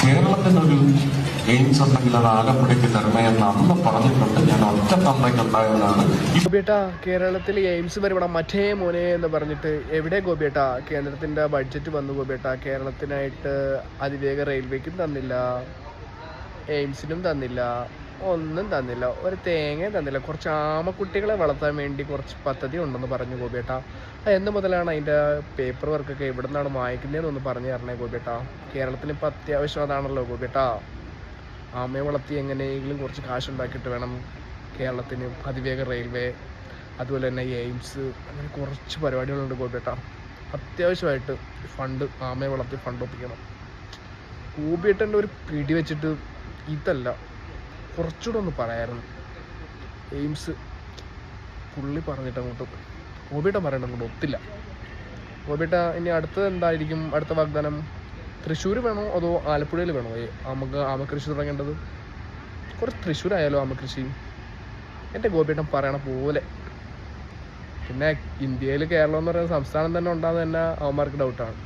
കേരളത്തിനൊരു AIIMS ഉണ്ടെങ്കിൽ അത് ആലപ്പുഴയ്ക്ക് തരണേ എന്ന് അന്ന് പറഞ്ഞിട്ടുണ്ട്. ഞാൻ ഒറ്റ തന്തയ്ക്കുണ്ടായവനാണ്. ഗോപിയേട്ട, കേരളത്തിൽ എയിംസ് വരെ മറ്റേ മോനെ എന്ന് പറഞ്ഞിട്ട് എവിടെ ഗോപിയേട്ട? കേന്ദ്രത്തിൻ്റെ ബഡ്ജറ്റ് വന്നു ഗോപിയേട്ട. കേരളത്തിനായിട്ട് അതിവേഗ റെയിൽവേക്കും തന്നില്ല, എയിംസിനും തന്നില്ല, ഒന്നും തന്നില്ല, ഒരു തേങ്ങയും തന്നില്ല. കുറച്ച് ആമക്കുട്ടികളെ വളർത്താൻ വേണ്ടി കുറച്ച് പദ്ധതി ഉണ്ടെന്ന് പറഞ്ഞു ഗോപിയേട്ട. എന്ന് മുതലാണ് അതിൻ്റെ പേപ്പർ വർക്കൊക്കെ എവിടെ നിന്നാണ് വായിക്കുന്നതെന്നൊന്ന് പറഞ്ഞു തരണേ ഗോപിയേട്ട. കേരളത്തിന് ഇപ്പം അത്യാവശ്യം അതാണല്ലോ ഗോപിയേട്ട. ആമയെ വളർത്തി എങ്ങനെയെങ്കിലും കുറച്ച് കാശുണ്ടാക്കിയിട്ട് വേണം കേരളത്തിന് അതിവേഗ റെയിൽവേ, അതുപോലെ തന്നെ എയിംസ്, അങ്ങനെ കുറച്ച് പരിപാടികളുണ്ട് ഗോപിയേട്ട. അത്യാവശ്യമായിട്ട് ഫണ്ട്, ആമയെ വളർത്തി ഫണ്ട് ഒപ്പിക്കണം. ഗോപിയേട്ടൻ്റെ ഒരു പിടി വെച്ചിട്ട് ഇതല്ല, കുറച്ചുകൂടെ ഒന്ന് പറയായിരുന്നു. എയിംസ് പുള്ളി പറഞ്ഞിട്ട് അങ്ങോട്ട് ഗോപിയേട്ടൻ പറയണ്ട അങ്ങോട്ട് ഒത്തില്ല. ഗോപിയേട്ട ഇനി അടുത്തത് എന്തായിരിക്കും? അടുത്ത വാഗ്ദാനം തൃശ്ശൂർ വേണോ അതോ ആലപ്പുഴയിൽ വേണോ നമുക്ക് ആമകൃഷി തുടങ്ങേണ്ടത്? കുറച്ച് തൃശ്ശൂരായാലോ ആമകൃഷി? എൻ്റെ ഗോപിയേട്ടൻ പറയണ പോലെ. പിന്നെ ഇന്ത്യയിൽ കേരളം എന്ന് പറയുന്ന സംസ്ഥാനം തന്നെ ഉണ്ടാകുന്നത് തന്നെ അവന്മാർക്ക് ഡൗട്ടാണ്.